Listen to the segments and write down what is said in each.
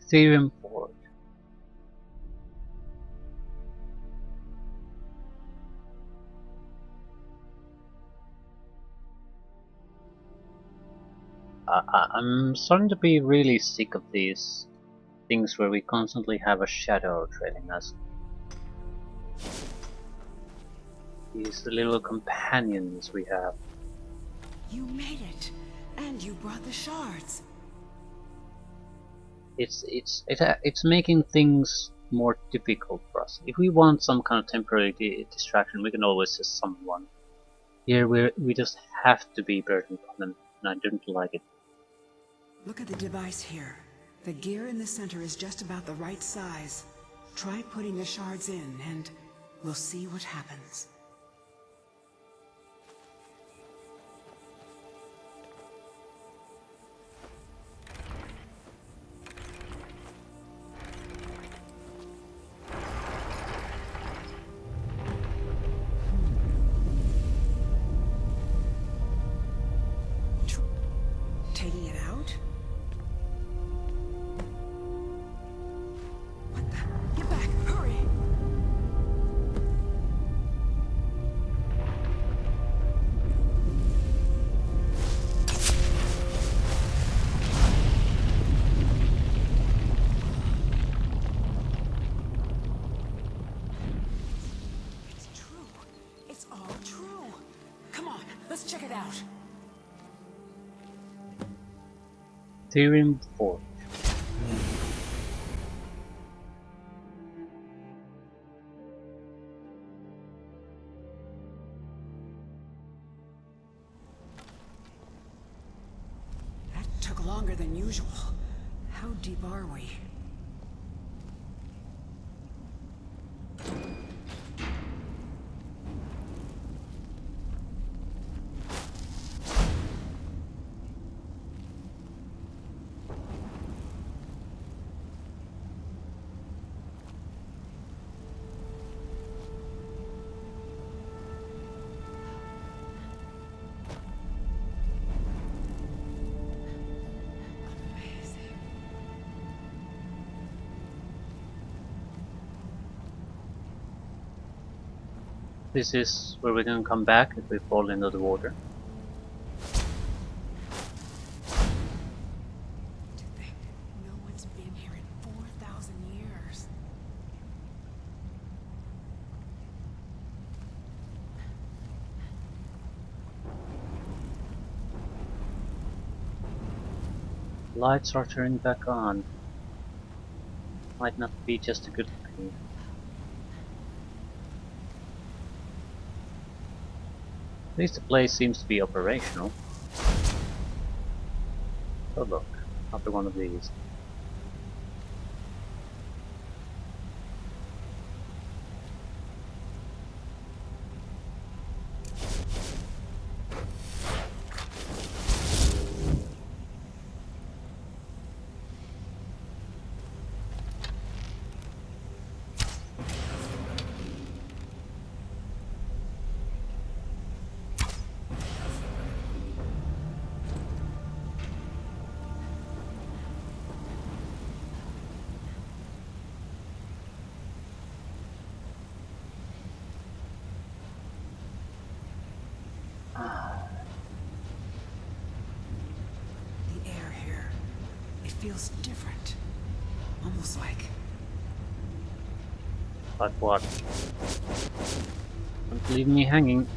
Aetherium forge. I'm starting to be really sick of these things where we constantly have a shadow trailing us. These little companions we have. You made it, and you brought the shards. It's making things more difficult for us. If we want some kind of temporary distraction, we can always just summon one. Here we just have to be burdened on them, and I didn't like it. Look at the device here. The gear in the center is just about the right size. Try putting the shards in, and we'll see what happens. Taking it out? What the? Get back! Hurry! It's true. It's all true. Come on, let's check it out. Aetherium forge. That took longer than usual. How deep are we? Amazing. This is where we can come back if we fall into the water. To think, no one's been here in 4,000 years. Lights are turning back on. Might not be just a good thing. At least the place seems to be operational. Oh look, after one of these. The air here, it feels different. Almost like But what? Don't leave me hanging.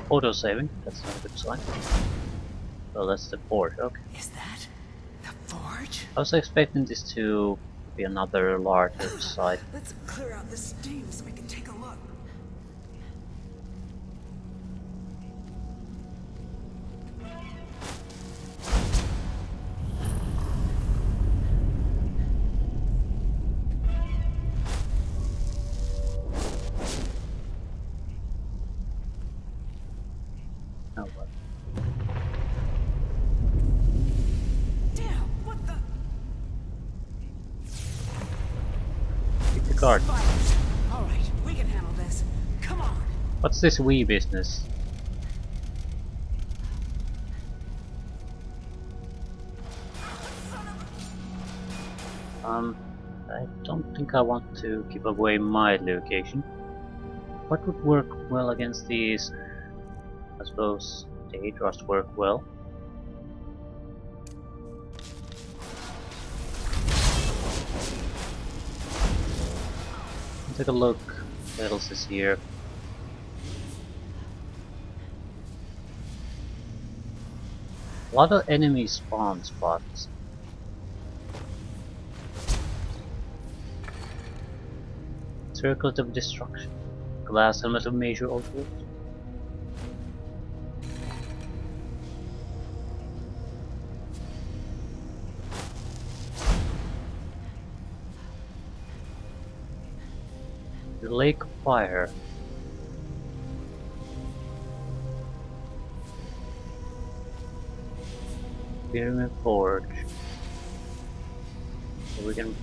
Auto-saving, that's not a good sign. Well, that's the forge, okay. is that the forge? I was expecting this to be another larger site. Let's clear out the steam so we can take a look. Oh well. Damn, what the? Keep the guard. Spiders. All right, we can handle this. Come on. What's this wee business? I don't think I want to give away my location. What would work well against these? I suppose the Hydras work well. Take a look. What else is here? A lot of enemy spawn spots. Circles of destruction. Glass helmet of major output. The Lake of Fire. Pyramid Forge. So we can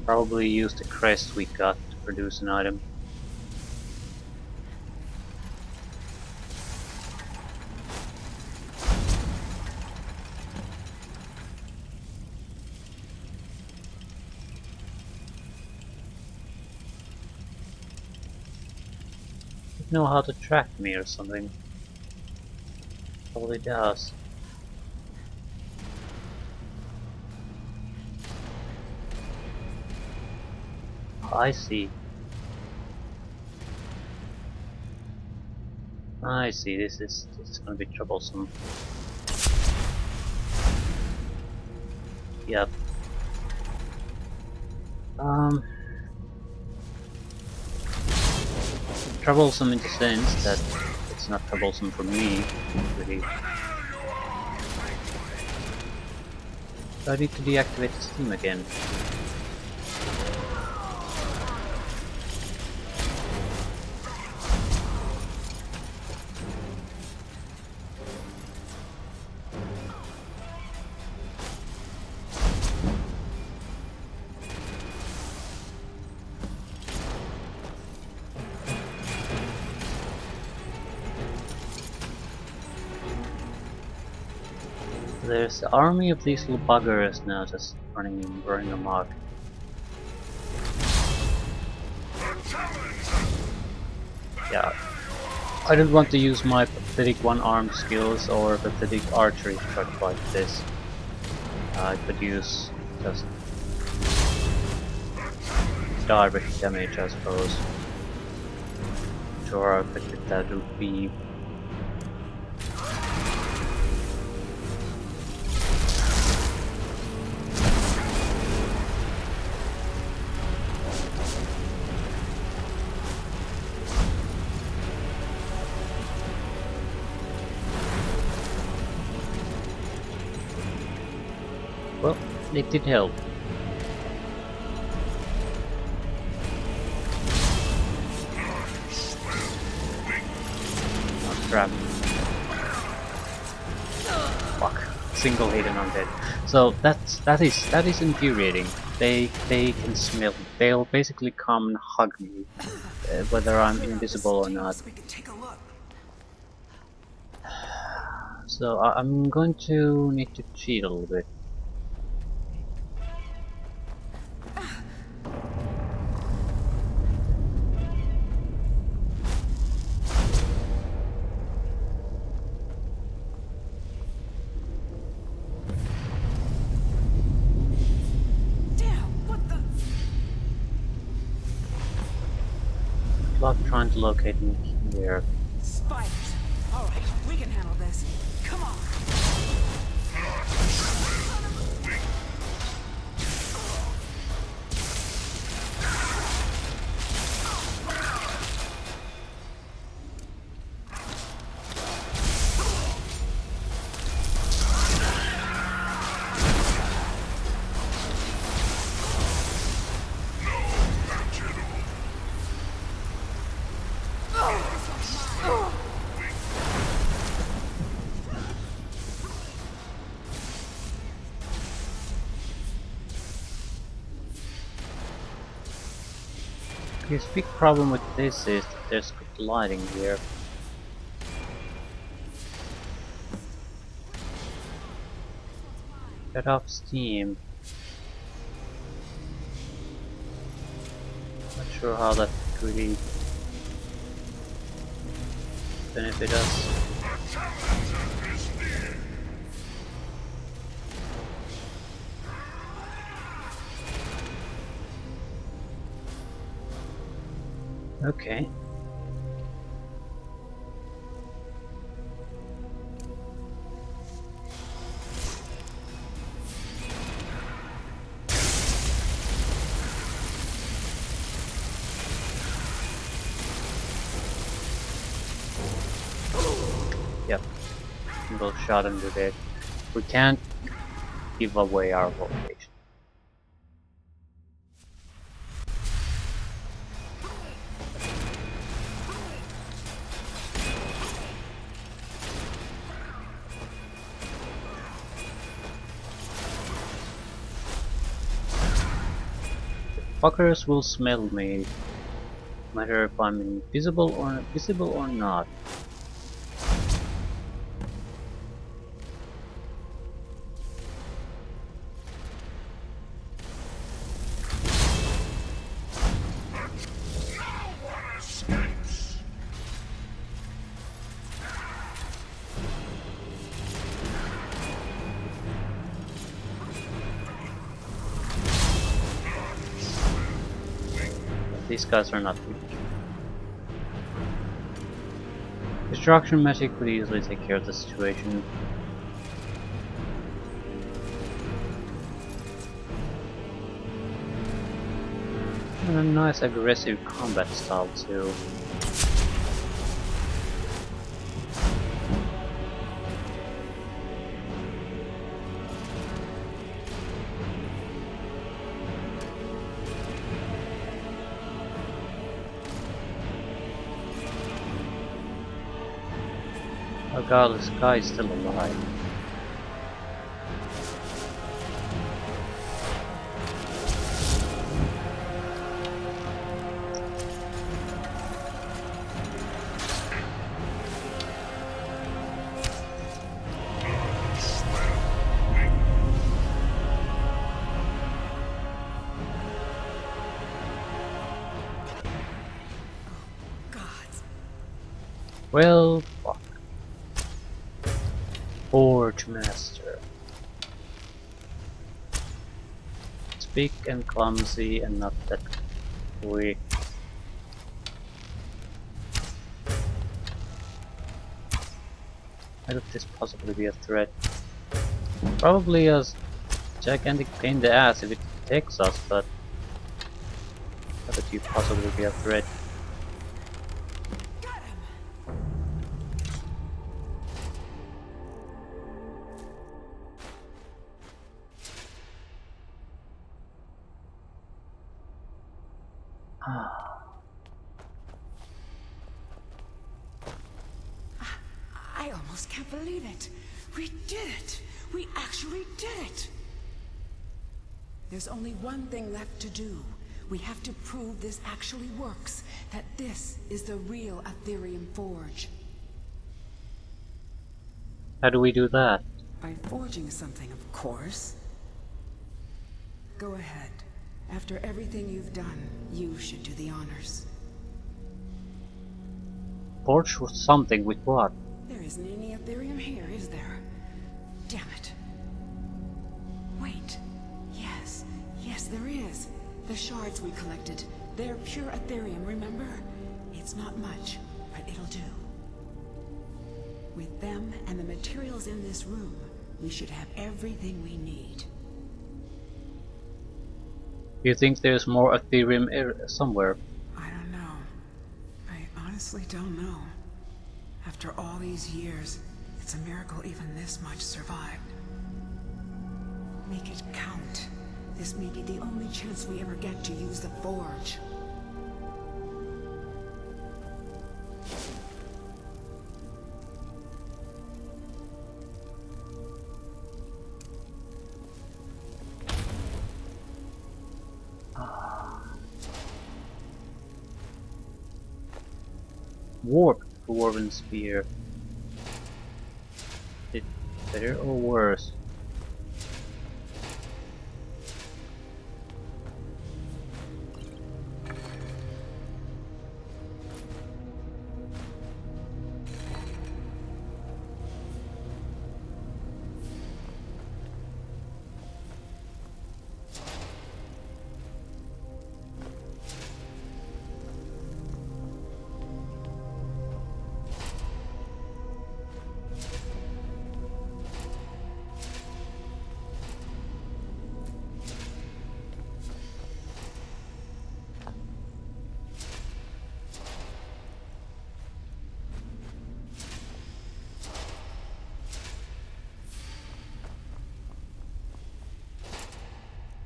probably use the crest we got to produce an item. Know how to track me or something. Probably does. I see. I see. This is gonna be troublesome. Yep. Troublesome in the sense that it's not troublesome for me, really. I need to deactivate the Steam again. There's an army of these little buggers now just running amok. Yeah. I don't want to use my pathetic one-armed skills or pathetic archery to try to fight this. I could use just direct damage, I suppose. Sure, how effective that would be. Well, it did help. Oh crap. Fuck. Single hit and I'm dead. So that is infuriating. They can smell. They'll basically come and hug me, whether I'm invisible or not. We can take a look. So I'm going to need to cheat a little bit. Clock trying to locate me here. Spiders. All right, we can handle this. Come on. His big problem with this is that there's good lighting here. Cut off steam. Not sure how that could really benefit us. Okay. Yep. Single shot and you're dead. We can't give away our location. Fuckers will smell me, no matter if I'm invisible or not. These guys are not weak. Destruction magic could easily take care of the situation. And a nice aggressive combat style too. Oh god, this guy is still alive. Well, fuck. Forge Master. It's big and clumsy and not that quick. How could this possibly be a threat? Probably a gigantic pain in the ass if it takes us, but how could you possibly be a threat? I almost can't believe it. We did it. We actually did it. There's only one thing left to do. We have to prove this actually works, that this is the real Aetherium forge. How do we do that? By forging something, of course. Go ahead. After everything you've done, you should do the honors. Forge something with what? There isn't any Aetherium here, is there? Damn it. Wait. Yes, there is. The shards we collected. They're pure Aetherium, remember? It's not much, but it'll do. With them and the materials in this room, we should have everything we need. You think there's more Aetherium somewhere? I don't know. I honestly don't know. After all these years, it's a miracle even this much survived. Make it count. This may be the only chance we ever get to use the forge. Warp Dwarven Spear. Is it better or worse?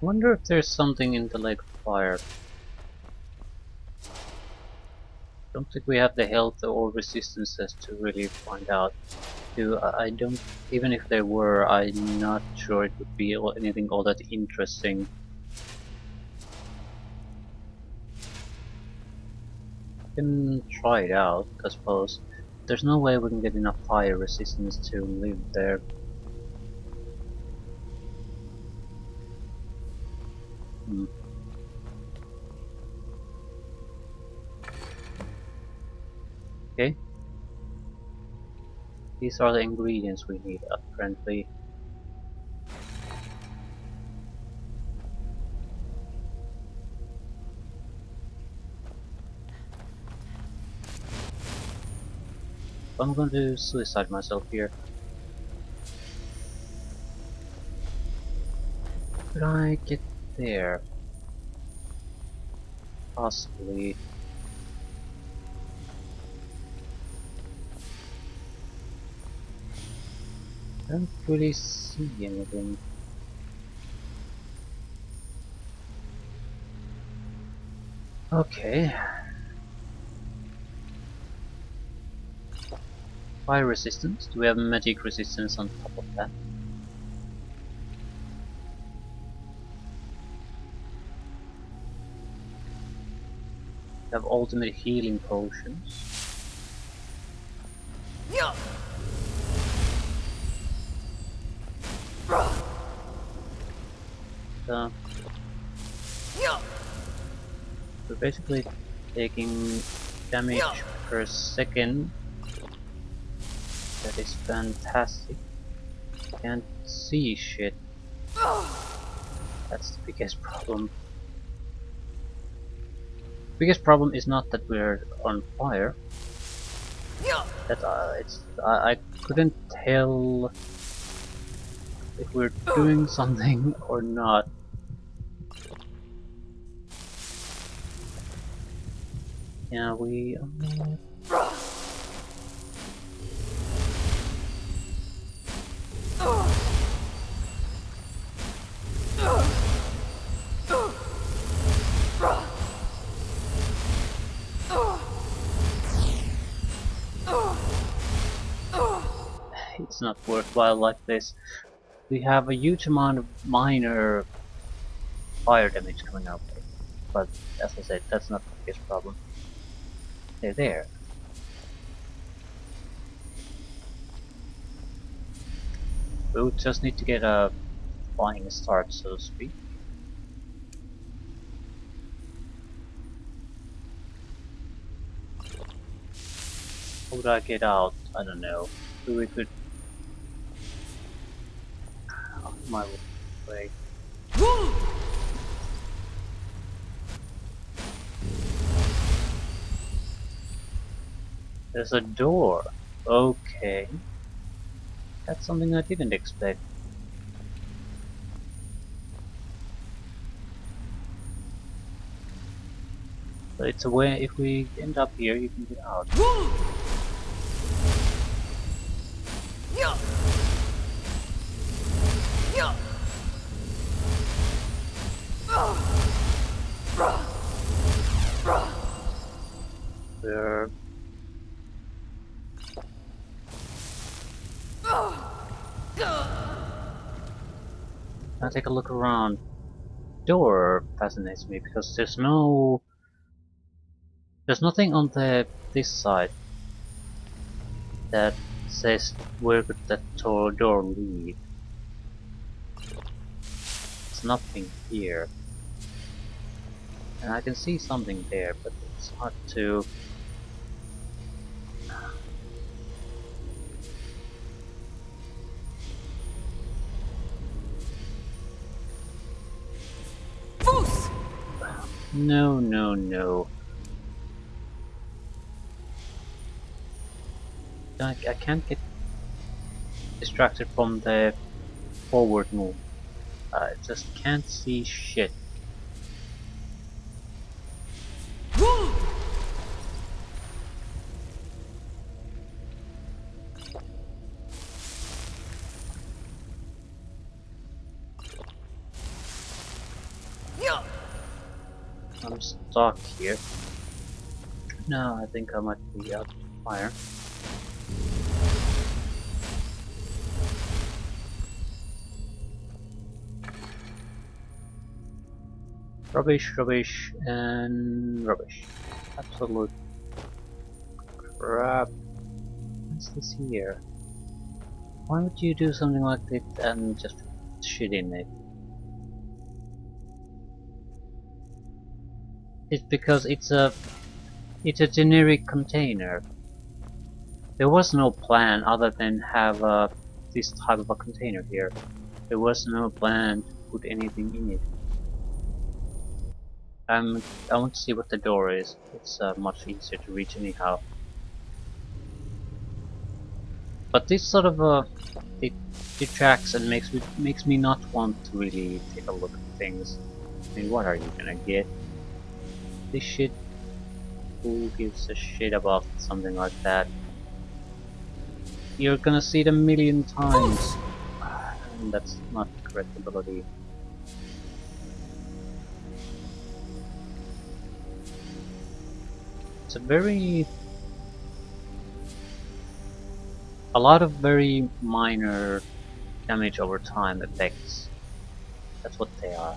Wonder if there's something in the Lake of Fire. Don't think we have the health or resistances to really find out. I don't. Even if there were, I'm not sure it would be anything all that interesting. We can try it out, I suppose. There's no way we can get enough fire resistance to live there. Hmm. Okay. These are the ingredients we need apparently. I'm going to suicide myself here. Could I get there? Possibly. I don't really see anything. Okay. Fire resistance. Do we have magic resistance on top of that? We have ultimate healing potions. So we're basically taking damage per second. That is fantastic. Can't see shit. That's the biggest problem. Biggest problem is not that we're on fire. That I couldn't tell if we're doing something or not. Yeah, we. It's not worthwhile like this. We have a huge amount of minor fire damage coming our way, but as I said, that's not the biggest problem. They're there. We would just need to get a flying start, so to speak. How would I get out? I don't know. Maybe we could. My way. There's a door. Okay. That's something I didn't expect. But it's a way, if we end up here, you can get out. There. Now take a look around. Door fascinates me because there's nothing on this side. that says where could that door lead. There's nothing here. And I can see something there, but it's hard to... Foos! No, no, no. I can't get distracted from the forward move. I just can't see shit. Woo! Yeah. I'm stuck here. No, I think I might be out of fire. Rubbish, rubbish, and rubbish. Absolute crap. What's this here? Why would you do something like this and just shit in it? It's because it's a generic container. There was no plan other than have this type of a container here. There was no plan to put anything in it. I want to see what the door is. It's much easier to reach anyhow. But this sort of it detracts and makes me not want to really take a look at things. I mean, what are you gonna get? This shit. Who gives a shit about something like that? You're gonna see it a million times, and that's not the correct ability. It's a lot of very minor damage over time effects. That's what they are.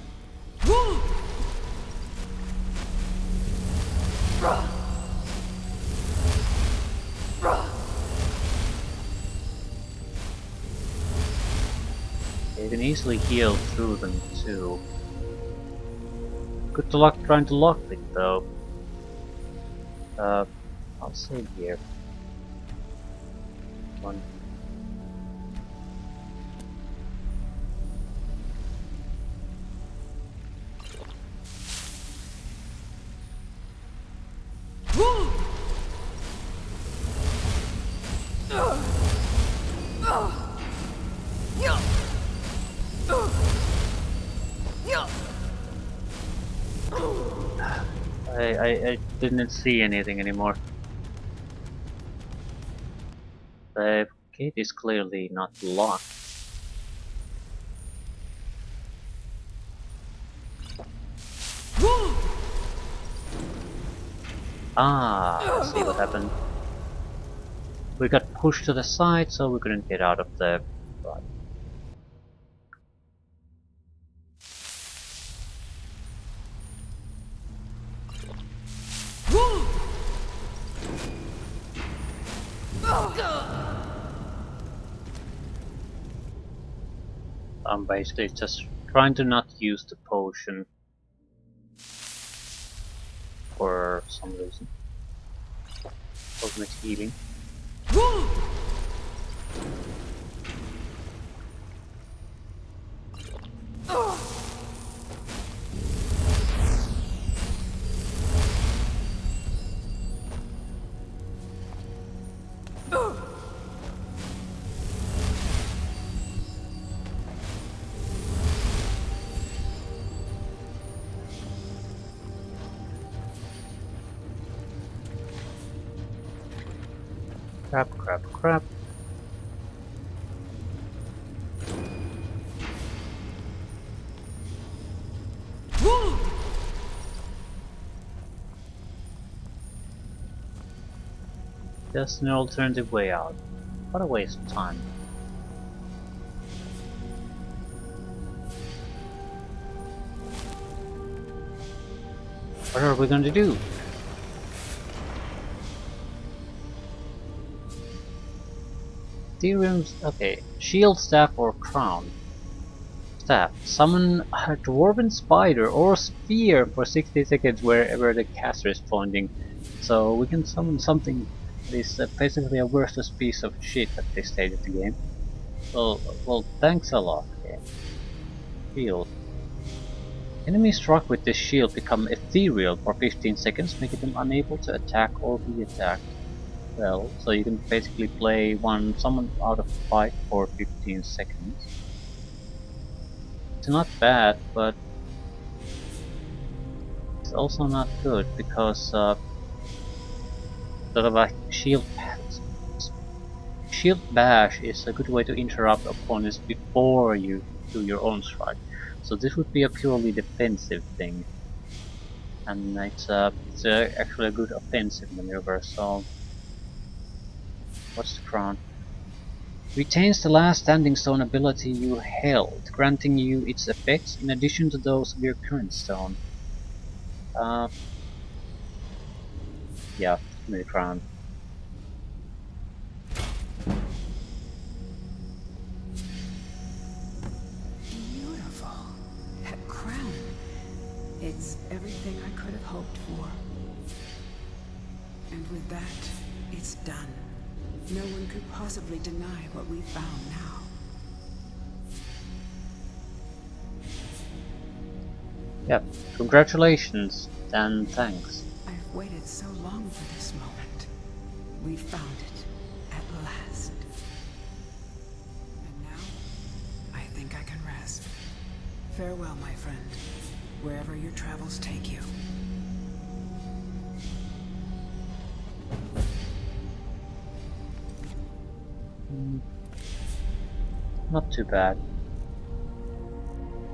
You can easily heal through them too. Good luck trying to lock it though. I'll save here. One. I didn't see anything anymore. The gate is clearly not locked. Ah, I see what happened. We got pushed to the side, so we couldn't get out of the... Right. I'm basically just trying to not use the potion for some reason. Ultimate healing. Crap, crap, crap. Just an alternative way out. What a waste of time. What are we going to do? Aetherium's okay. Shield, staff, or crown. Staff. Summon a dwarven spider or sphere for 60 seconds wherever the caster is pointing. So we can summon something that is basically a worthless piece of shit at this stage of the game. Well, thanks a lot, game. Shield. Enemies struck with this shield become ethereal for 15 seconds, making them unable to attack or be attacked. Well, so you can basically play someone out of the fight for 15 seconds. It's not bad, but it's also not good because sort of like shield bash is a good way to interrupt opponents before you do your own strike. So this would be a purely defensive thing, and it's actually a good offensive maneuver. So what's the crown? Retains the last standing stone ability you held, granting you its effects in addition to those of your current stone. Uh, yeah, give me the crown. Beautiful. That crown. It's everything I could have hoped for. And with that, it's done. No one could possibly deny what we found now. Yeah, congratulations and thanks. I've waited so long for this moment. We found it, at last. And now, I think I can rest. Farewell, my friend. Wherever your travels take you. Not too bad.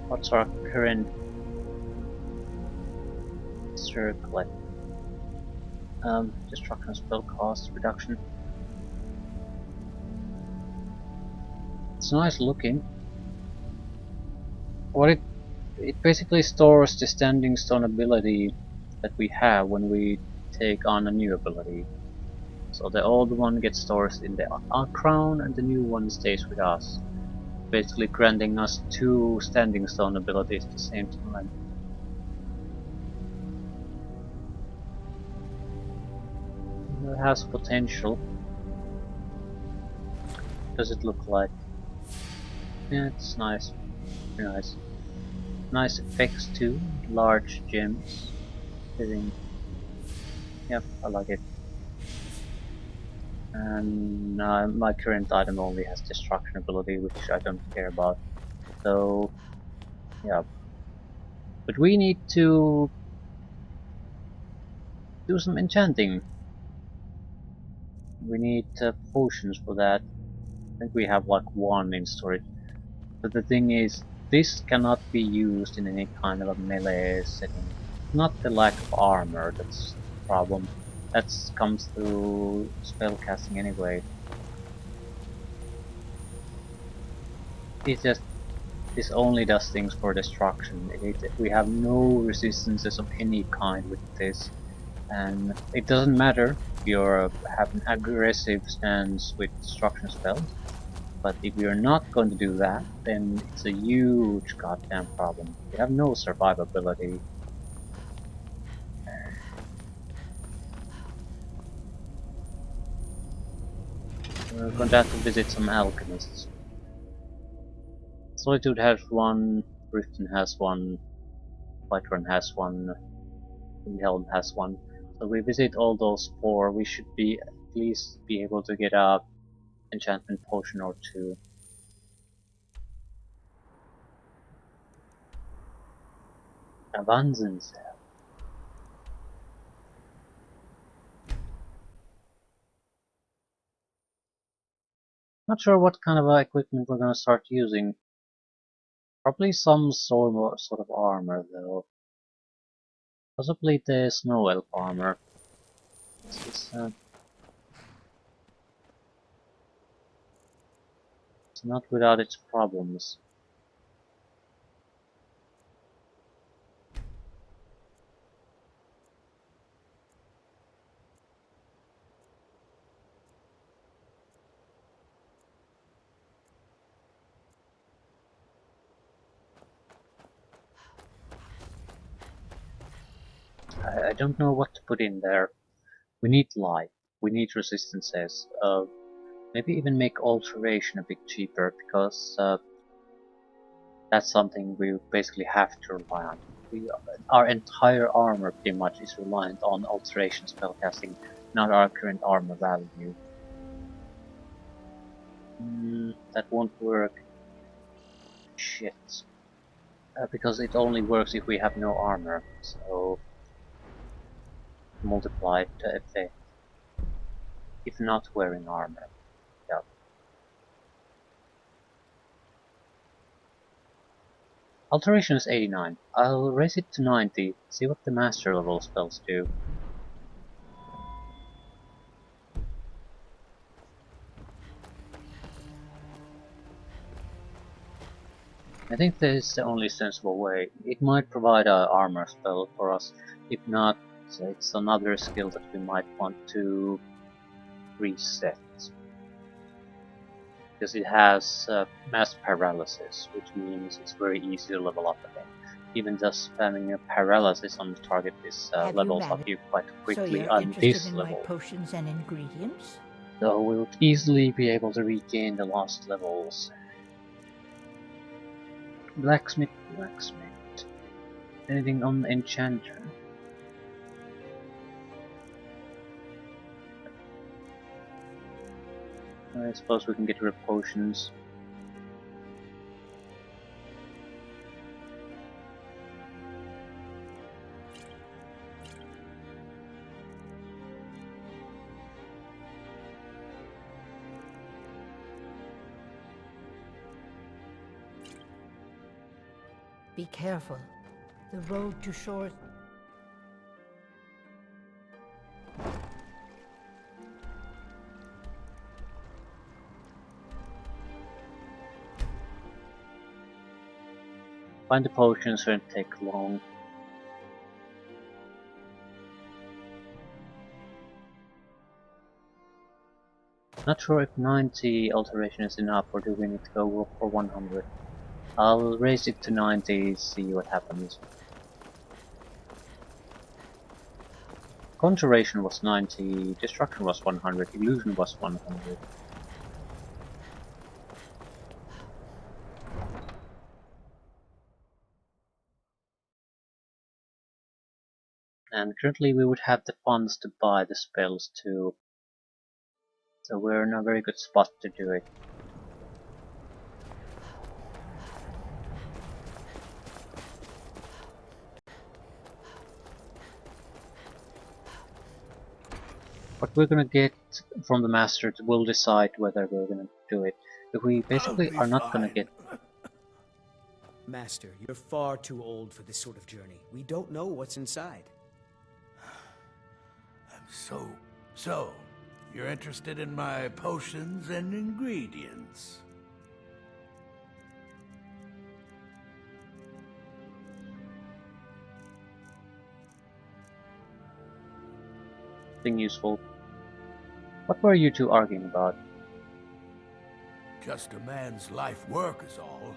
What's our current circlet? Destruction spell cost reduction. It's nice looking. It basically stores the standing stone ability that we have when we take on a new ability. So the old one gets stored in the crown and the new one stays with us, basically granting us two standing stone abilities at the same time. It has potential. What does it look like? Yeah, it's nice. Very nice. Nice effects too. Large gems. Fitting. Yep, I like it. And my current item only has destruction ability, which I don't care about. So, yeah. But we need to do some enchanting. We need potions for that. I think we have like one in storage. But the thing is, this cannot be used in any kind of a melee setting. Not the lack of armor that's the problem. That comes through spellcasting anyway. It just this only does things for destruction. We have no resistances of any kind with this, and it doesn't matter if you have an aggressive stance with destruction spells. But if you're not going to do that, then it's a huge goddamn problem. You have no survivability. We're going to have to visit some alchemists. Solitude has one, Riften has one, Whiterun has one, Helm has one. So we visit all those four, we should be at least be able to get a enchantment potion or two. Abundance. Not sure what kind of equipment we're gonna start using. Probably some sort of armor though. Possibly the snow elf armor. It's not without its problems. don't know what to put in there. We need life. We need resistances. Maybe even make alteration a bit cheaper, because that's something we basically have to rely on. Our entire armor pretty much is reliant on alteration spellcasting, not our current armor value. That won't work. Shit. Because it only works if we have no armor, so multiply the effect. If not wearing armor. Yeah. Alteration is 89. I'll raise it to 90, see what the master level spells do. I think this is the only sensible way. It might provide an armor spell for us. If not, it's another skill that we might want to reset. Because it has mass paralysis, which means it's very easy to level up again. Even just spamming a paralysis on the target is levels up you quite quickly so on this in level. My potions and ingredients? So we would easily be able to regain the lost levels. Blacksmith. Anything on enchanter? I suppose we can get rid of potions. Be careful. The road to shore... Find the potions won't take long. Not sure if 90 alteration is enough, or do we need to go for 100? I'll raise it to 90, see what happens. Conjuration was 90, Destruction was 100, Illusion was 100. And currently we would have the funds to buy the spells too. So we're in a very good spot to do it. What we're gonna get from the masters will decide whether we're gonna do it. If we basically are not gonna get... Master, you're far too old for this sort of journey. We don't know what's inside. So, you're interested in my potions and ingredients? Thing useful. What were you two arguing about? Just a man's life work is all.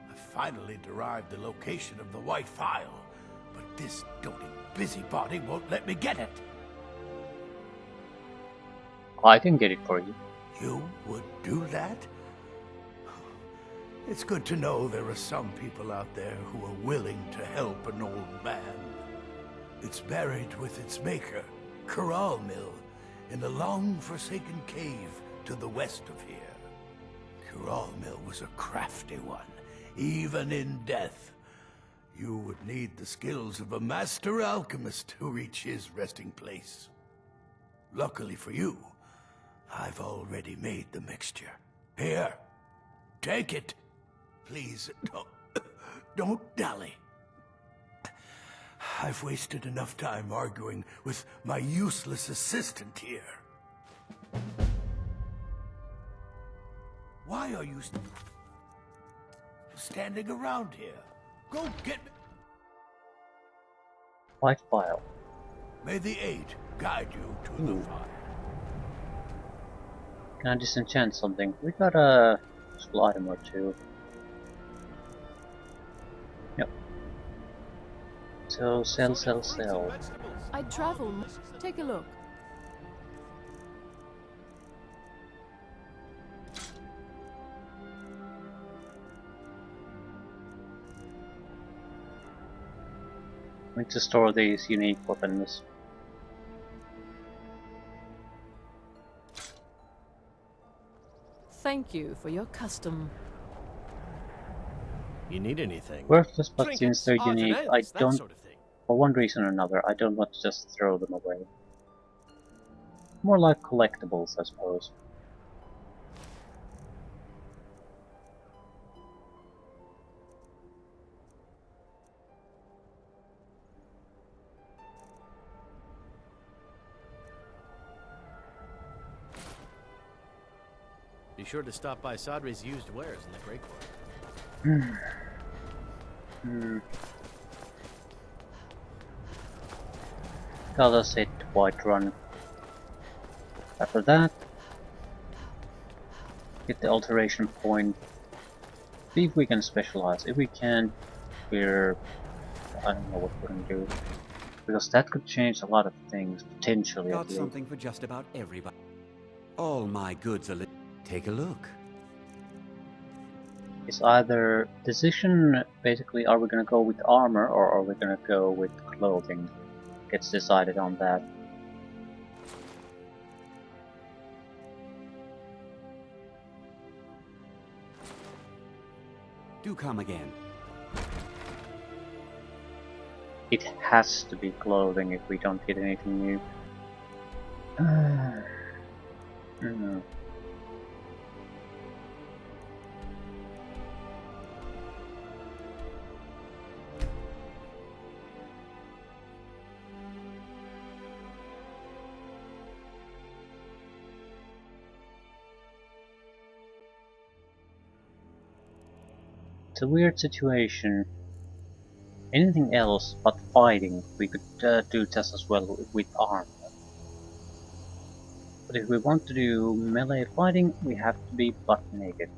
I finally derived the location of the White Phial, but this doting busybody won't let me get it. I can get it for you. You would do that? It's good to know there are some people out there who are willing to help an old man. It's buried with its maker, Corral Mill, in a long-forsaken cave to the west of here. Corral Mill was a crafty one, even in death. You would need the skills of a master alchemist to reach his resting place. Luckily for you, I've already made the mixture. Here, take it. Please, don't dally. I've wasted enough time arguing with my useless assistant here. Why are you standing around here? Go get me. White Phial. May the Eight guide you to the fire. Can I disenchant something? We got a useful item or two. Yep. So sell. I'd travel. Take a look. We need to store these unique weapons. Thank you for your custom. You need anything? Worthless, but since Trinkets, they're odds and unique, ends, I that don't, sort of thing. for one reason or another, I don't want to just throw them away. More like collectibles, I suppose. Be sure to stop by Sadri's used wares in the Grey Court. Gotta sit Whiterun. After that, get the alteration point. See if we can specialize. If we can't, I don't know what we're gonna do. Because that could change a lot of things, potentially at Got least. something for just about everybody. All my goods are take a look. It's either decision, basically, are we gonna go with armor or are we gonna go with clothing? Gets decided on that. Do come again. It has to be clothing if we don't get anything new. It's a weird situation. Anything else but fighting we could do just as well with armor. But if we want to do melee fighting, we have to be butt naked.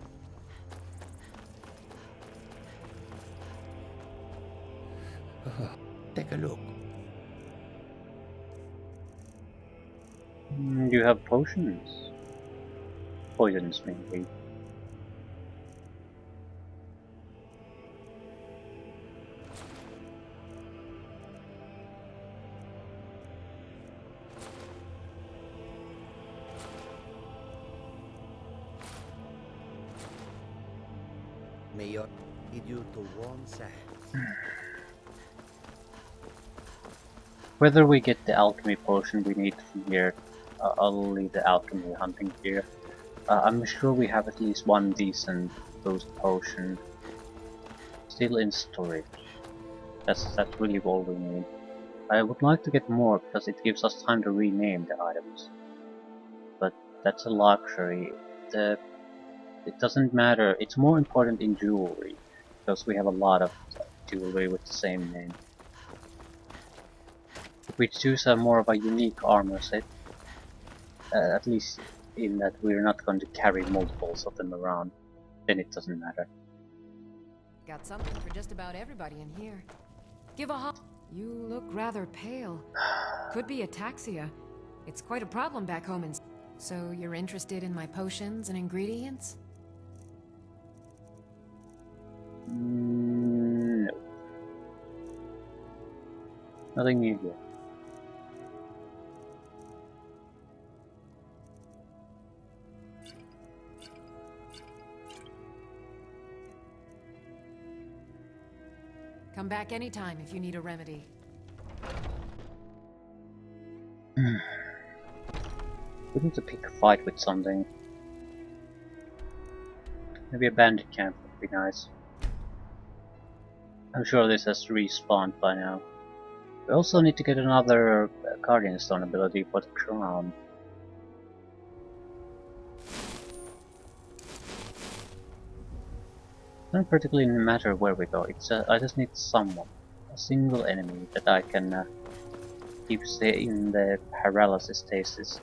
Take a look. You have potions. Poisons, maybe. May your lead you to warm sands. Whether we get the alchemy potion we need from here, I'll leave the alchemy hunting here. I'm sure we have at least one decent boost potion still in storage. That's really all we need. I would like to get more because it gives us time to rename the items. But that's a luxury. It doesn't matter. It's more important in jewelry because we have a lot of jewelry with the same name. If we choose a more of a unique armor set, at least in that we're not going to carry multiples of them around, then it doesn't matter. Got something for just about everybody in here. Give a hop. You look rather pale. Could be ataxia. It's quite a problem back home in... So you're interested in my potions and ingredients? No. Nothing new here. Come back anytime if you need a remedy. We need to pick a fight with something. Maybe a bandit camp would be nice. I'm sure this has respawned by now. We also need to get another Guardian Stone ability for the crown. Doesn't particularly matter where we go, I just need someone. A single enemy that I can keep stay in the paralysis stasis.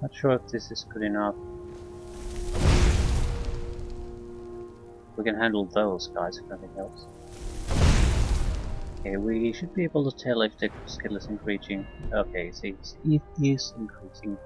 Not sure if this is good enough. We can handle those guys if nothing else. Okay, we should be able to tell if the skill is increasing. Okay, see, it is increasing.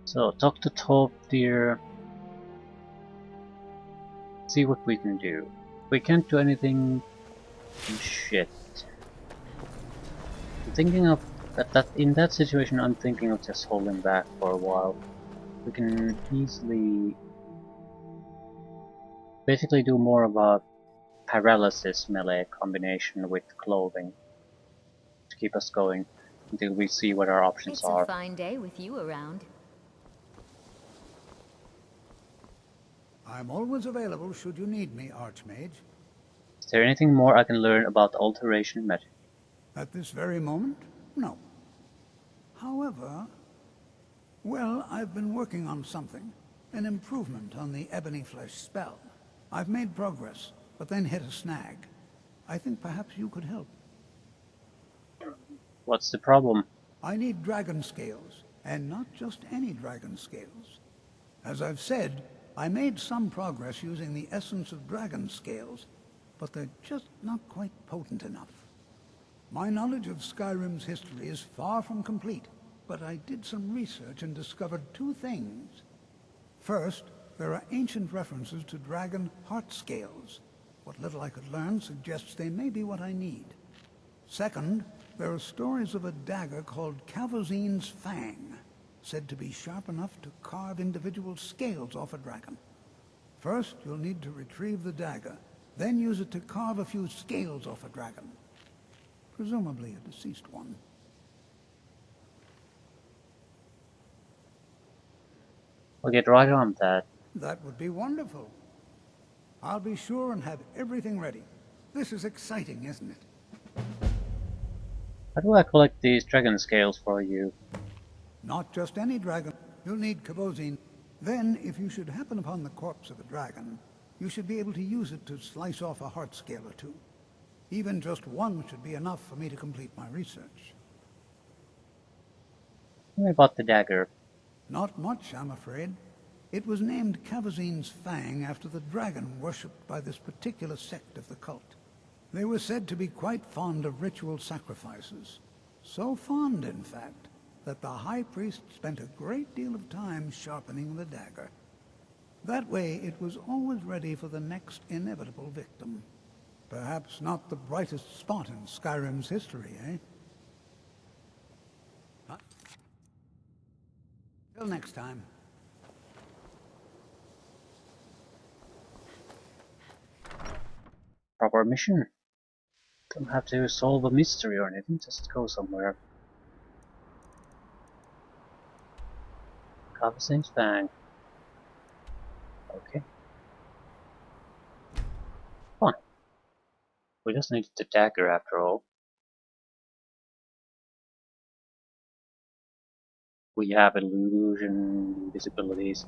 So, talk to top tier. See what we can do. We can't do anything. Shit. I'm thinking of in that situation. I'm thinking of just holding back for a while. We can easily, basically, do more of a paralysis melee combination with clothing to keep us going until we see what our options It's are. a fine day with you around. I'm always available should you need me, Archmage. Is there anything more I can learn about alteration magic? At this very moment, no. However, well, I've been working on something. An improvement on the Ebony Flesh spell. I've made progress, but then hit a snag. I think perhaps you could help. What's the problem? I need dragon scales, and not just any dragon scales. As I've said, I made some progress using the essence of dragon scales, but they're just not quite potent enough. My knowledge of Skyrim's history is far from complete, but I did some research and discovered two things. First, there are ancient references to dragon heart scales. What little I could learn suggests they may be what I need. Second, there are stories of a dagger called Calvozine's Fang, said to be sharp enough to carve individual scales off a dragon. First, you'll need to retrieve the dagger, then use it to carve a few scales off a dragon. Presumably a deceased one. We'll get right on that. That would be wonderful. I'll be sure and have everything ready. This is exciting, isn't it? How do I collect these dragon scales for you? Not just any dragon. You'll need Kavozine. Then, if you should happen upon the corpse of a dragon, you should be able to use it to slice off a heart scale or two. Even just one should be enough for me to complete my research. Tell me about the dagger. Not much, I'm afraid. It was named Calvozine's Fang after the dragon worshipped by this particular sect of the cult. They were said to be quite fond of ritual sacrifices. So fond, in fact, that the high priest spent a great deal of time sharpening the dagger. That way, it was always ready for the next inevitable victim. Perhaps not the brightest spot in Skyrim's history, eh? Huh? Till next time. Proper mission. Don't have to solve a mystery or anything, just go somewhere. Calvozine's Fang. Okay. Fine. We just needed the dagger after all. We have illusion, visibilities.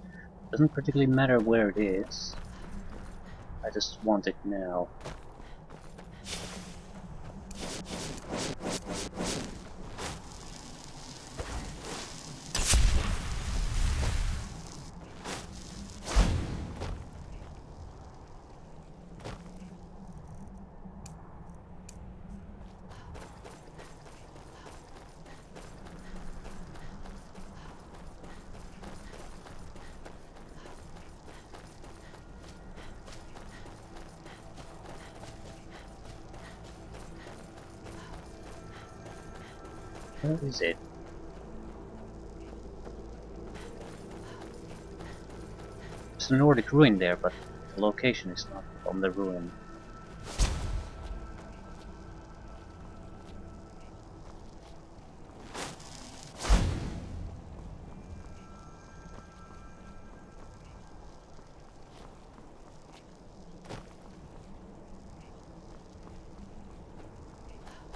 Doesn't particularly matter where it is. I just want it now. Where is it? There's a Nordic ruin there, but the location is not on the ruin.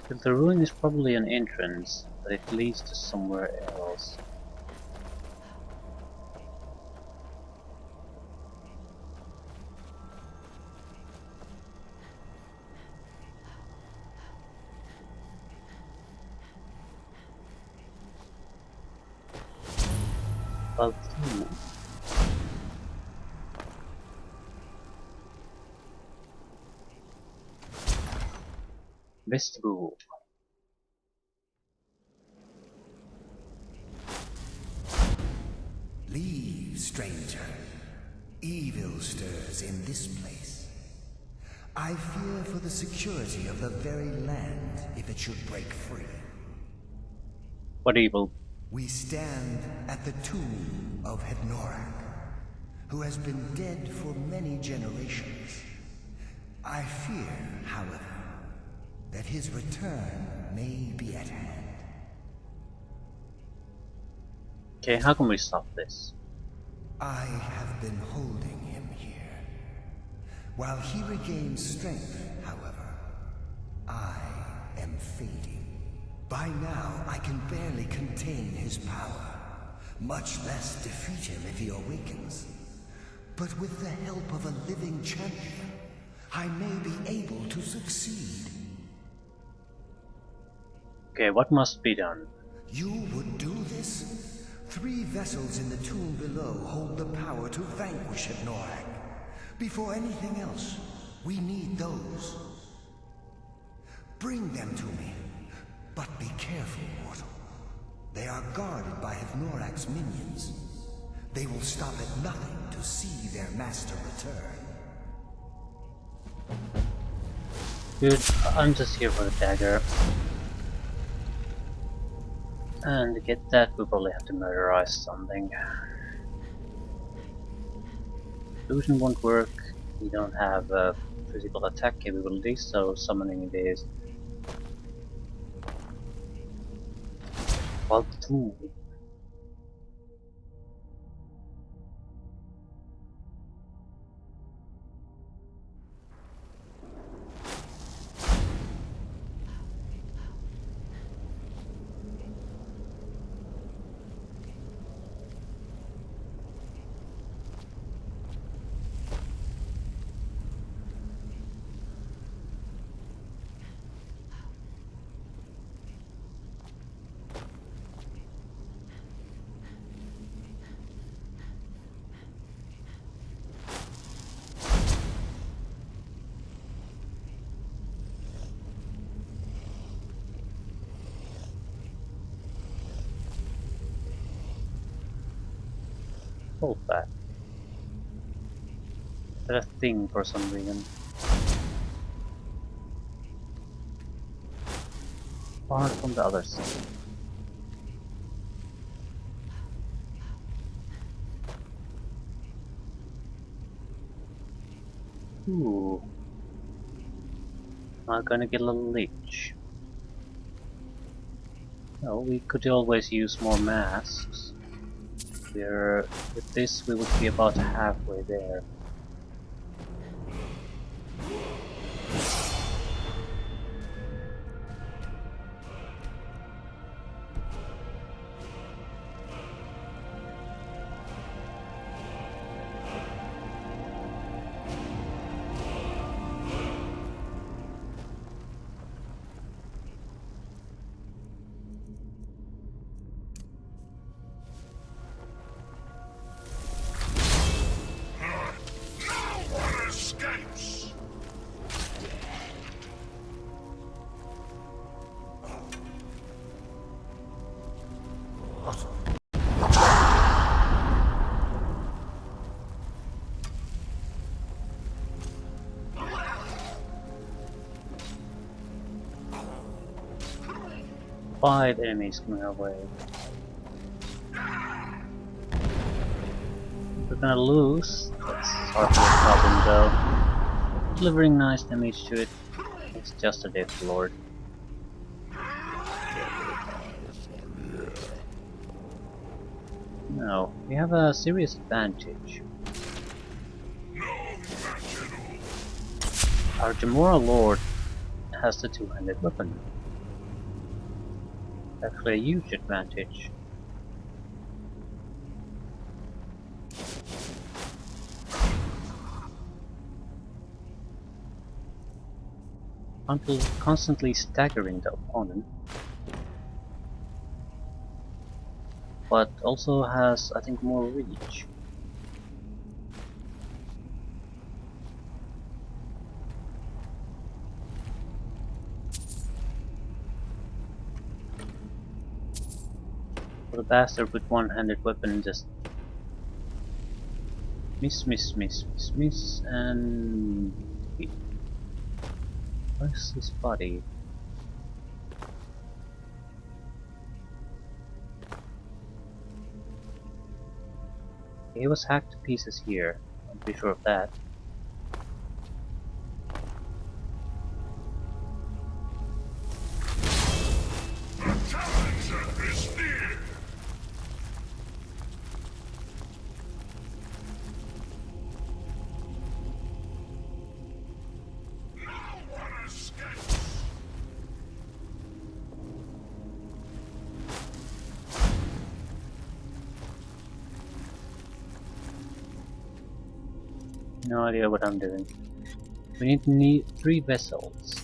The ruin is probably an entrance, but it leads to somewhere else. But vestibule. Leave, stranger. Evil stirs in this place. I fear for the security of the very land if it should break free. What evil? We stand at the tomb of Hednorak, who has been dead for many generations. I fear, however, that his return may be at hand. Okay, how can we stop this? I have been holding him here. While he regains strength, however, I am fading. By now, I can barely contain his power, much less defeat him if he awakens. But with the help of a living champion, I may be able to succeed. Okay, what must be done? You would do this? 3 vessels in the tomb below hold the power to vanquish Hednorak. Before anything else, we need those. Bring them to me. But be careful, mortal. They are guarded by Hednorak's minions. They will stop at nothing to see their master return. Dude, I'm just here for the dagger. And to get that, we probably have to murderize something. Illusion won't work. We don't have physical attack capabilities, so summoning it is. Well, too. Hold that. That's a thing for some reason. Far from the other side. Ooh. Am I gonna get a little leech? No, we could always use more masks. With this we would be about halfway there. Five enemies coming our way. We're gonna lose. That's hardly a problem though. Delivering nice damage to it. It's just a Death Lord. No, we have a serious advantage. Our Jamora Lord has the two-handed weapon. Actually a huge advantage. Until constantly staggering the opponent, but also has, I think, more reach. For the bastard with one-handed weapon just miss, and where's his body? He was hacked to pieces here, I'm pretty sure of that. No idea what I'm doing. We need 3 vessels.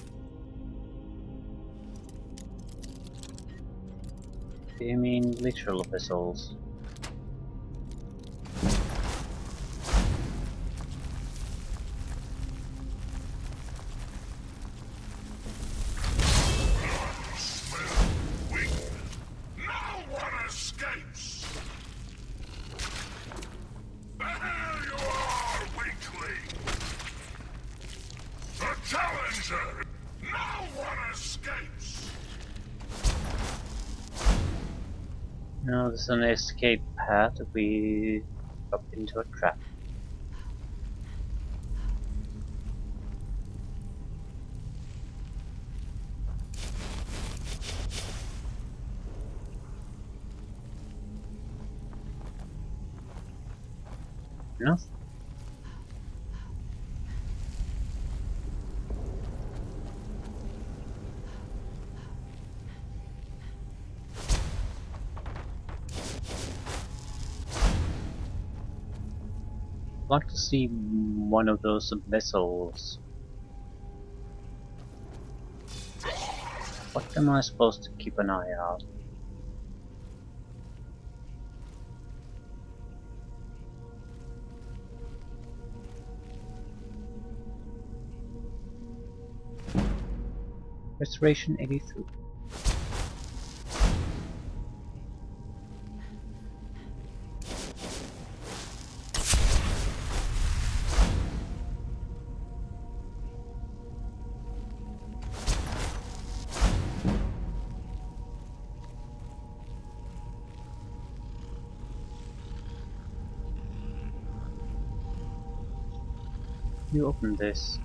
Do you mean literal vessels? No, this is an escape path if we drop into a trap. No? I'd like to see one of those vessels. What am I supposed to keep an eye out? Restoration 83. You open this.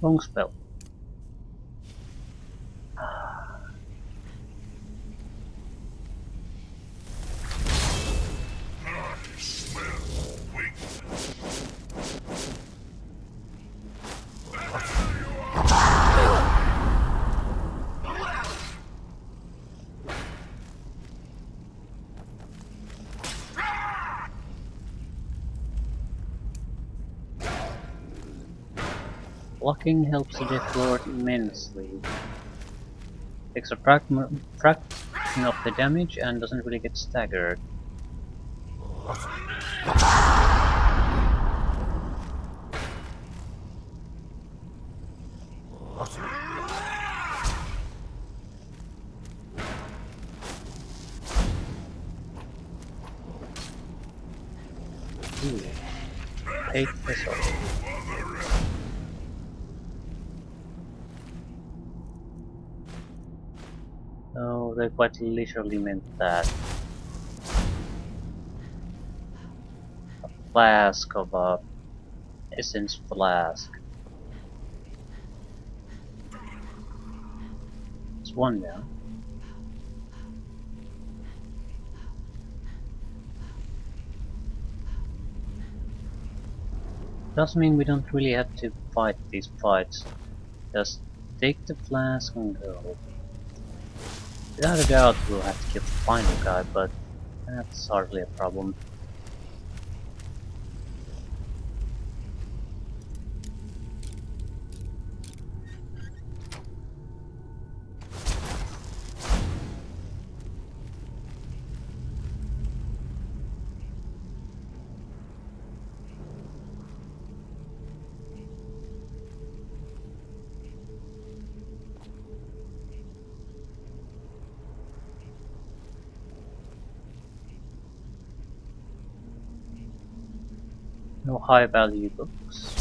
Long spell. Blocking helps the Death Lord immensely. Takes a fraction of the damage and doesn't really get staggered. Ooh. 8 vessels. Oh, they quite literally meant that. flask of a essence flask. It's one down. Doesn't mean we don't really have to fight these fights. Just take the flask and go. Without a doubt we'll have to kill the final guy, but that's hardly a problem. No high value books.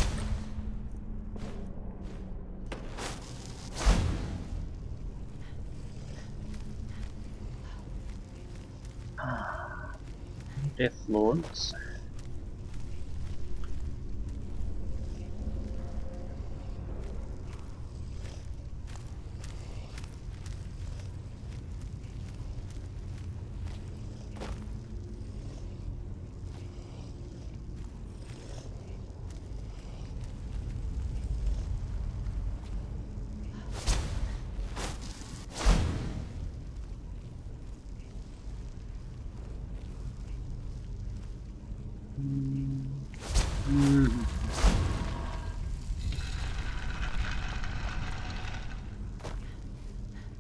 Death Lords.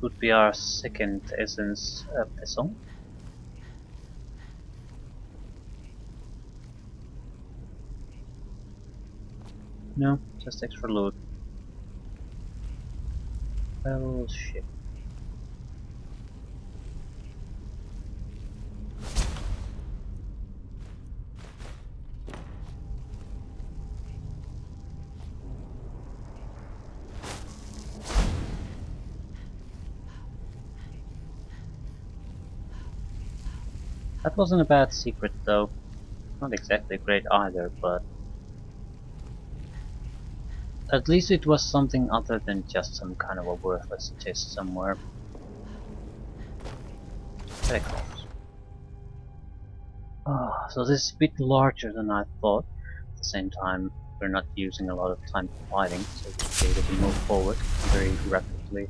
Would be our second essence vessel. No, just extra loot. Oh shit. That wasn't a bad secret though. Not exactly great either, but at least it was something other than just some kind of a worthless test somewhere. Very close. Ah, so this is a bit larger than I thought. At the same time, we're not using a lot of time fighting, so we should be able to move forward very rapidly.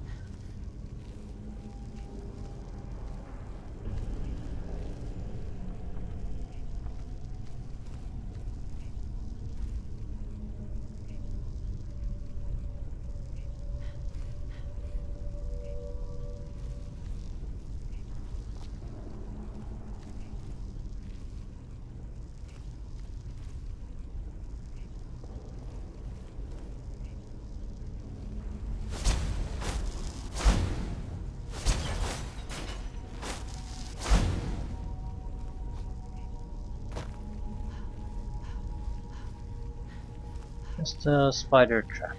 Just a spider trap.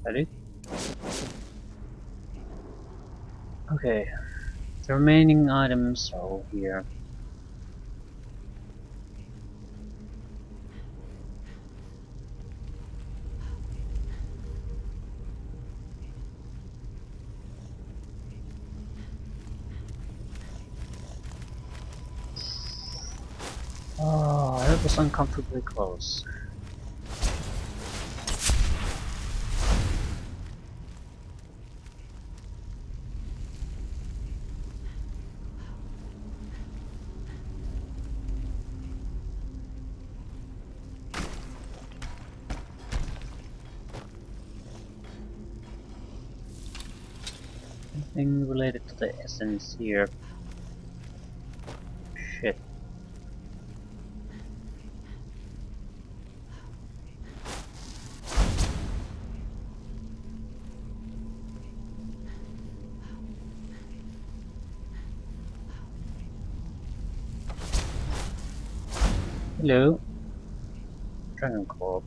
Ready? Okay, the remaining items are all here. Oh, that was uncomfortably close. anything related to the essence here? Shit. Hello. Dragon Claw.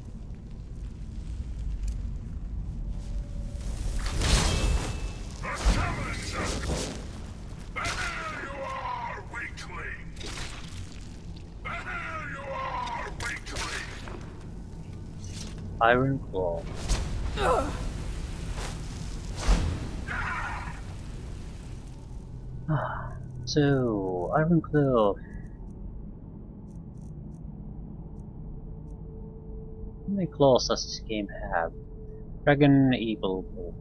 Iron Claw. So, Iron Claw. How many claws does this game have? Dragon Evil Claw.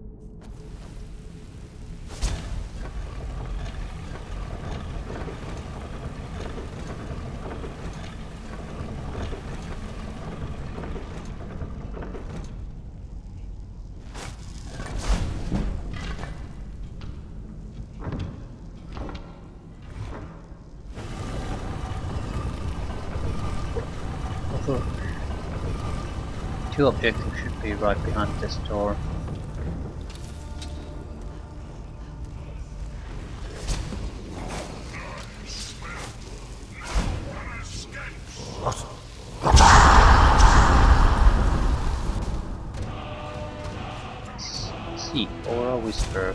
Also, two objectives should be right behind this door. Seek Aura Whisper.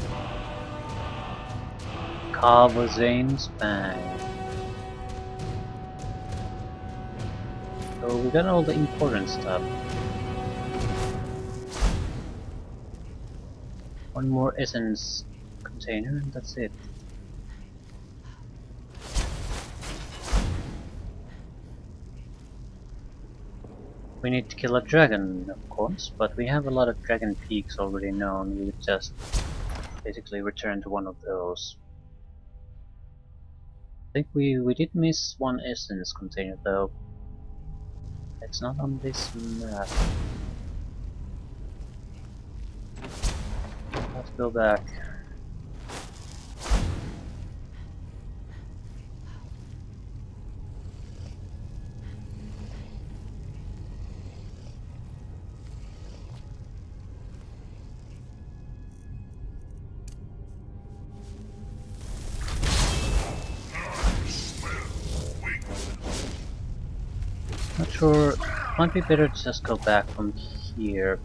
Carvazane's Bang. So we got all the important stuff. One more essence container and that's it. We need to kill a dragon, of course, but we have a lot of dragon peaks already known. We would just basically return to one of those. I think we did miss one essence container though. It's not on this map. Let's go back. Not sure, might be better to just go back from here.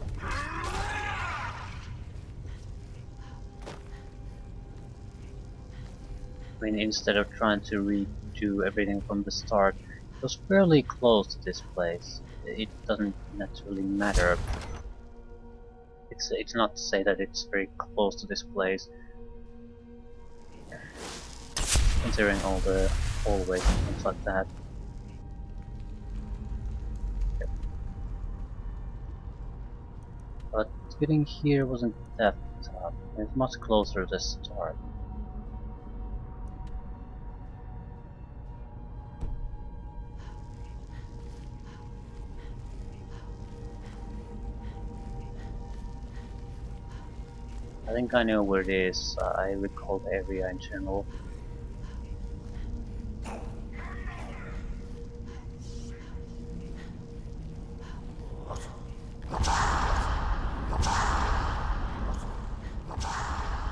I mean, instead of trying to redo everything from the start. It was fairly close to this place. It doesn't naturally matter. It's not to say that it's very close to this place. Considering all the hallways and things like that. But getting here wasn't that tough. It's much closer to the start. I think I know where it is. I recall the area in general.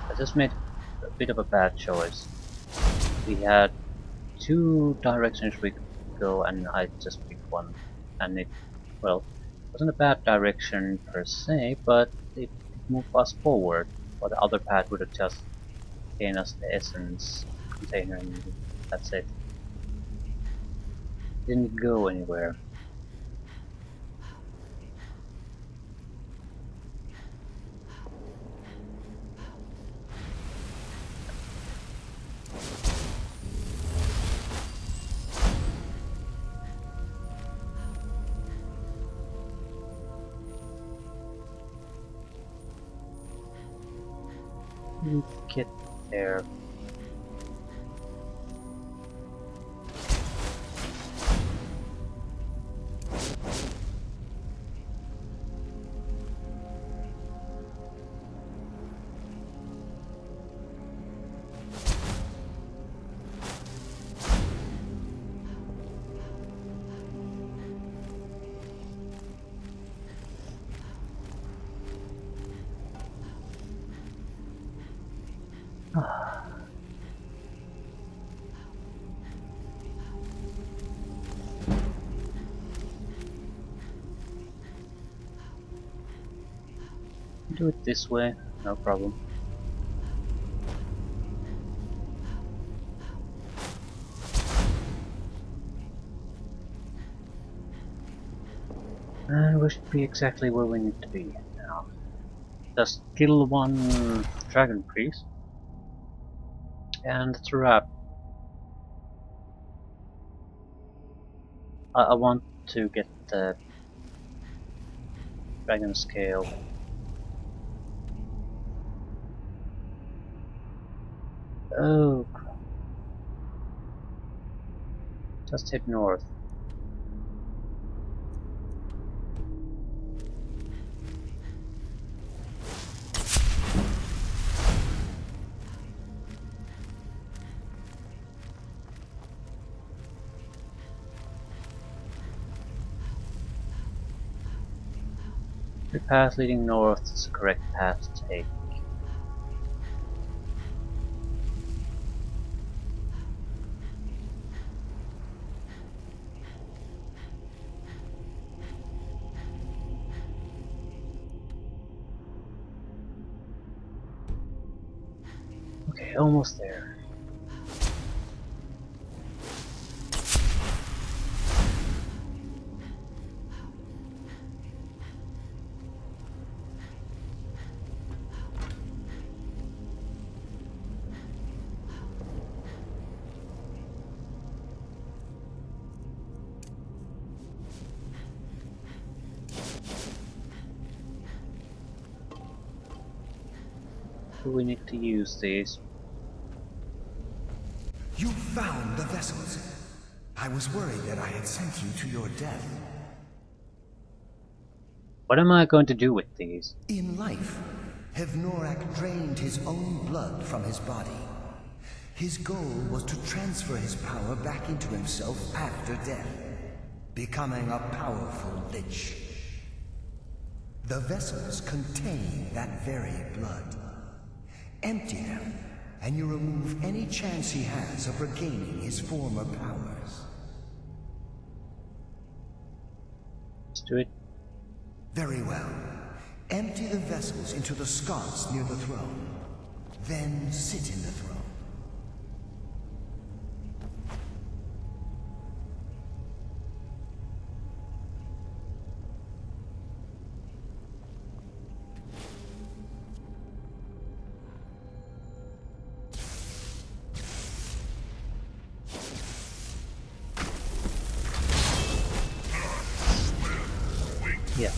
I just made a bit of a bad choice. We had two directions we could go and I just picked one. And it, well, wasn't a bad direction per se, but it moved us forward. While the other path would have just gained us the essence container and that's it. Didn't go anywhere. Get there. do it this way, no problem. And we should be exactly where we need to be now. Just kill one dragon priest. And it's a wrap. I want to get the dragon scale. Oh crap. Just head north. The path leading north is the correct path to take. Okay, almost there. Do we need to use these? You found the vessels. I was worried that I had sent you to your death. What am I going to do with these? In life, Hevnorak drained his own blood from his body. His goal was to transfer his power back into himself after death, becoming a powerful lich. The vessels contain that very blood. Empty them, and you remove any chance he has of regaining his former powers. Let's do it. Very well. Empty the vessels into the sconce near the throne. Then sit in the throne. Yeah,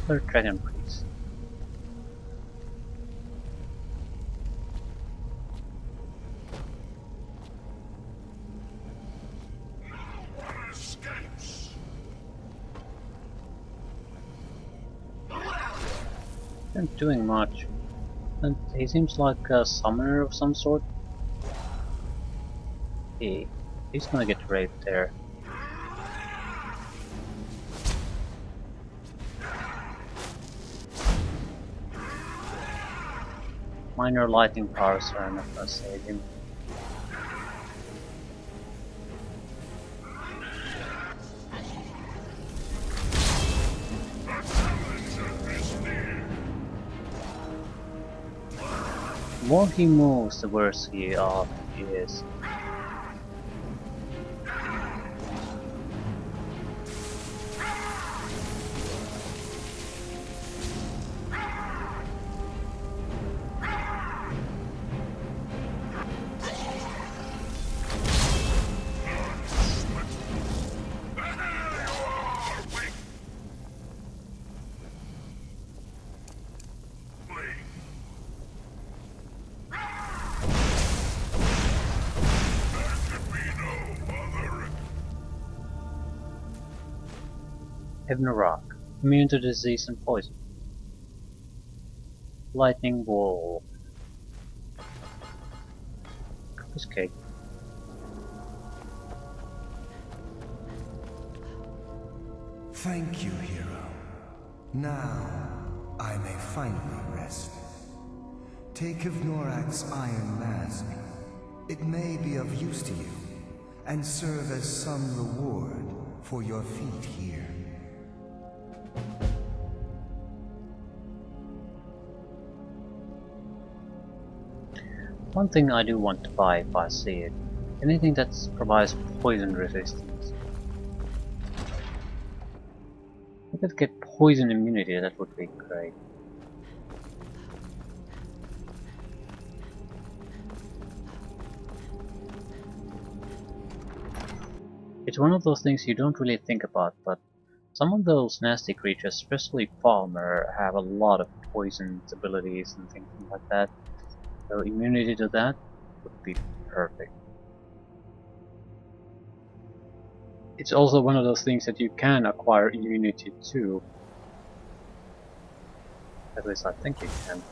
other dragon priest. Isn't doing much. And he seems like a summoner of some sort. He's gonna get raped there. Minor lightning powers are not gonna save him. The more he moves, the worse he is. Hevnorak, immune to disease and poison. Lightning wall. Escape. Thank you, hero. Now, I may finally rest. Take Hevnorak's iron mask. It may be of use to you, and serve as some reward for your feat here. One thing I do want to buy if I see it. Anything that provides poison resistance. If I could get poison immunity, that would be great. It's one of those things you don't really think about, but some of those nasty creatures, especially Falmer, have a lot of poison abilities and things like that. So immunity to that would be perfect. It's also one of those things that you can acquire immunity to. At least I think you can.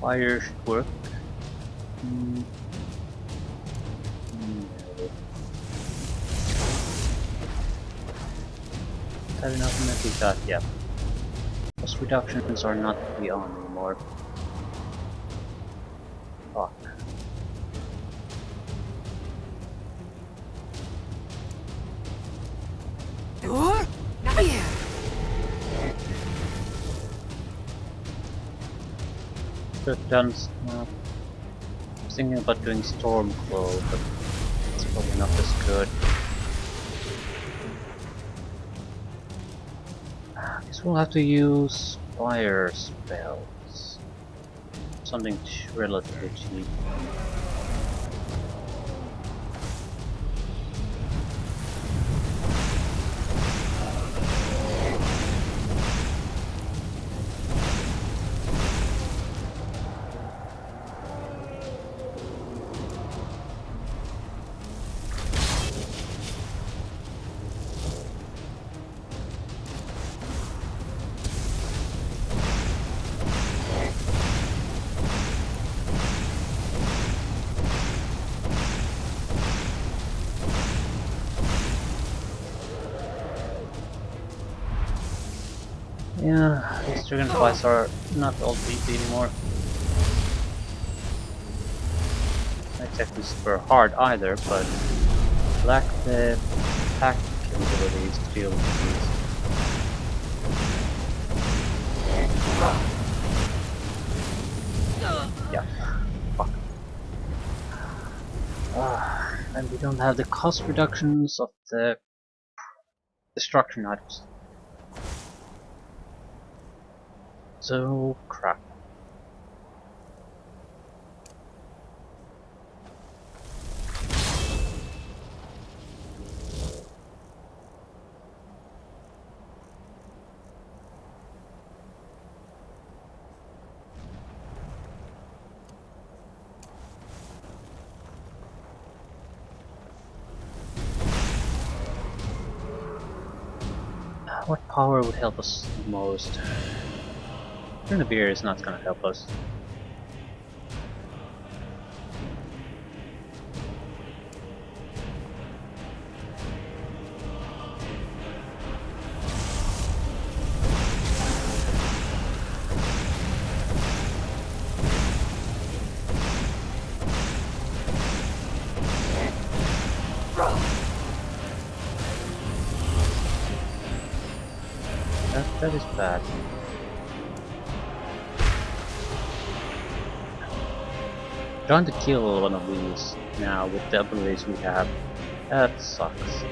Fire should work. No. Is that enough metal dot? Yeah. Cost reductions are not to be on anymore. Fuck. Yeah. Could have done. I was thinking about doing Stormclaw, but it's probably not as good. I guess we'll have to use fire spells. Something relatively cheap. Yeah, these dragonflies are not all beefy anymore. Not exactly super hard either, but lack the attack capabilities to deal with these. Yeah, fuck. And we don't have the cost reductions of the destruction items. So crap. What power would help us the most? Beer is not gonna help us. That is bad. Trying to kill one of these now with the abilities we have, that sucks.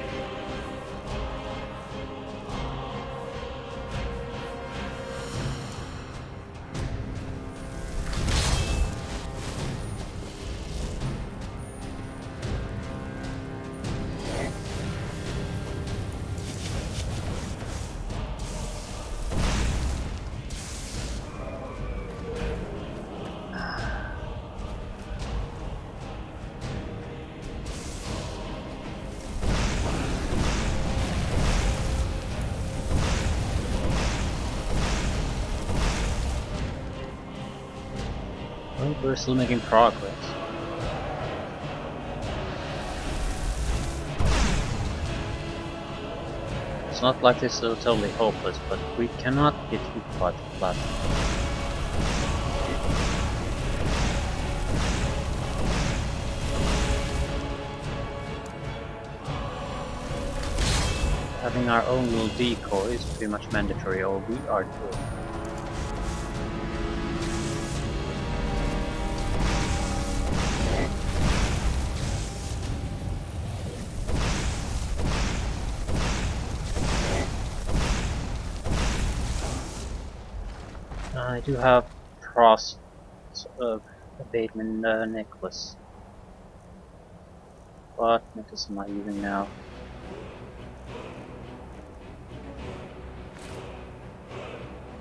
Well, we're still making progress. It's not like this is totally hopeless, but we cannot get hit by the platform. Having our own little decoy is pretty much mandatory, or we are doomed. I do have frost abatement necklace. What necklace am I using now?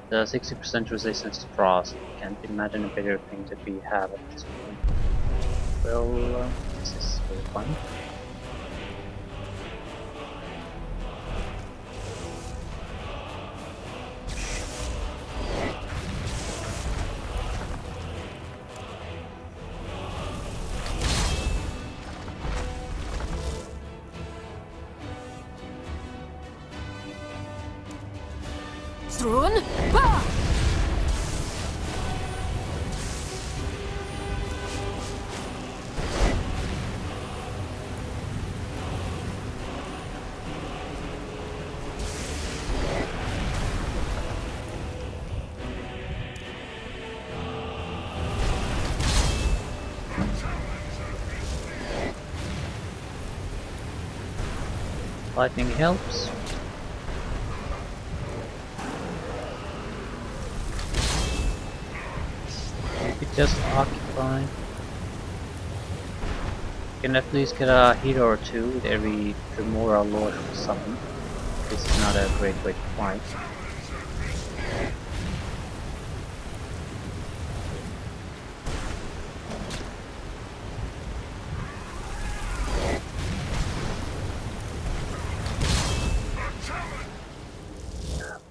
The 60% resistance to frost. Can't imagine a bigger thing that we have at this point. Well, this is really fun. Strun! Ha! Lightning helps. Keep it just occupied. Can at least get a hit or two with every Tremora Lord or something. This is not a great way to fight.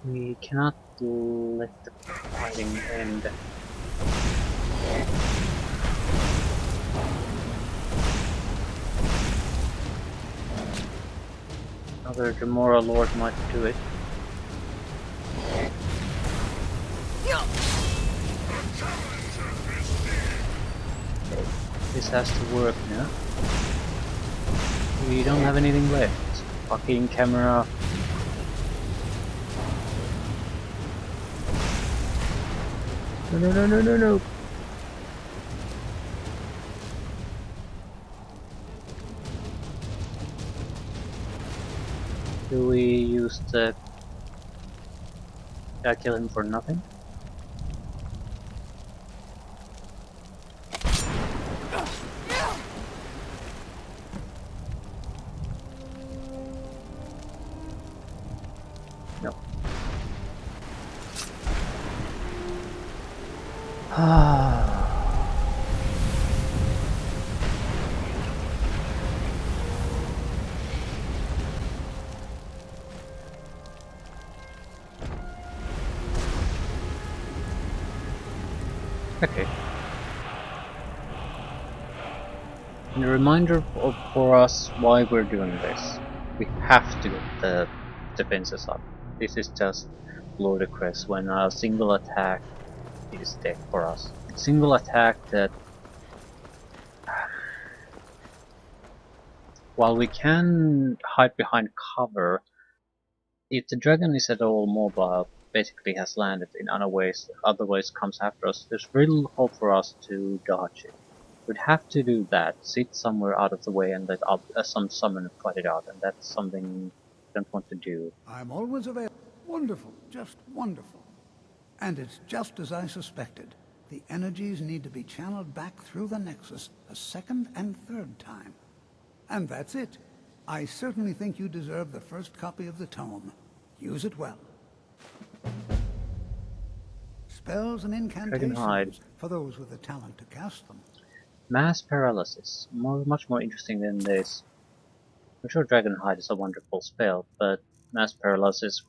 We cannot let the fighting end. Another Tremora Lord might do it. This has to work now. We don't have anything left. Fucking camera. No. Do we use the... Did I kill him for nothing? No. Okay. And a reminder for us why we're doing this. We have to get the defenses up. This is just ludicrous when a single attack is dead for us. A single attack that, while we can hide behind cover, if the dragon is at all mobile, basically has landed in otherwise comes after us, there's very little hope for us to dodge it. We'd have to do that, sit somewhere out of the way and let some summoner fight it out, and that's something I don't want to do. I'm always available. Wonderful, just wonderful. And it's just as I suspected. The energies need to be channeled back through the Nexus a second and third time. And that's it. I certainly think you deserve the first copy of the tome. Use it well. Spells and incantations for those with the talent to cast them. Mass paralysis. Much more interesting than this. I'm sure Dragonhide is a wonderful spell, but mass paralysis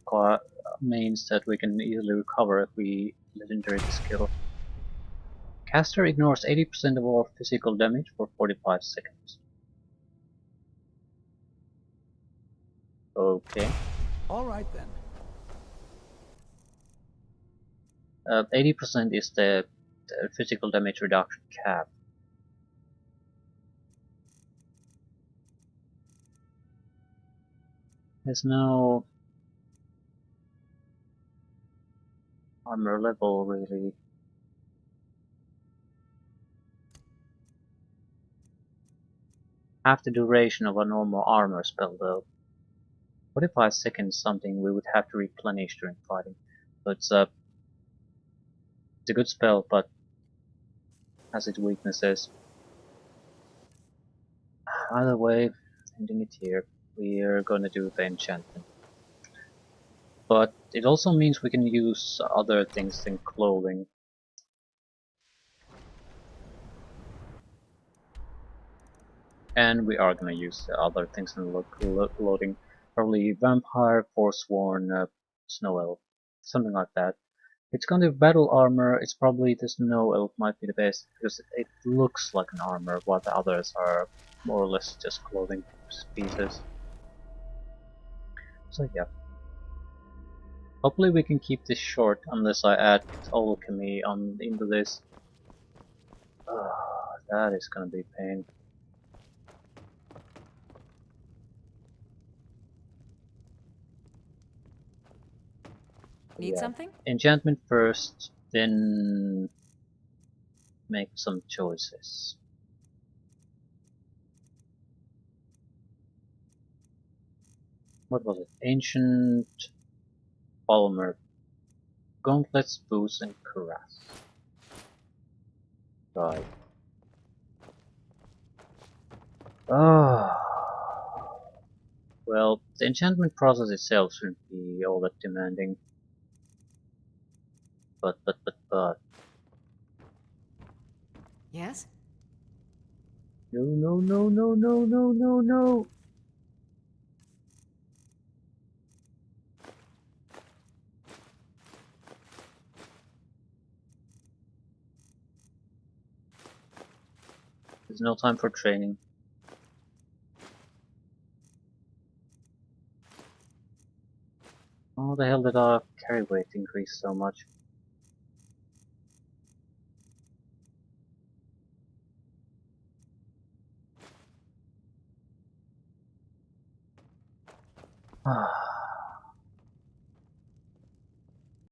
means that we can easily recover if we legendary the skill. Caster ignores 80% of all physical damage for 45 seconds. Okay. Alright then. 80% is the physical damage reduction cap. There's no armor level really. Half the duration of a normal armor spell though. What if I second something we would have to replenish during fighting? So it's a good spell, but has its weaknesses. Either way, ending it here. We're gonna do the enchantment. But it also means we can use other things than clothing. And we are gonna use other things than loading. Probably vampire, forsworn, snow elf, something like that. It's gonna be battle armor. It's probably the snow elf might be the best because it looks like an armor, while the others are more or less just clothing pieces. So yeah. Hopefully we can keep this short unless I add alchemy into this. That is gonna be pain. Need something? Enchantment first, then make some choices. What was it? Ancient Polymer, Gauntlets, Boost, and Cuirass. Right. Well, the enchantment process itself shouldn't be all that demanding. But. Yes? No. There's no time for training. How the hell did our carry weight increase so much?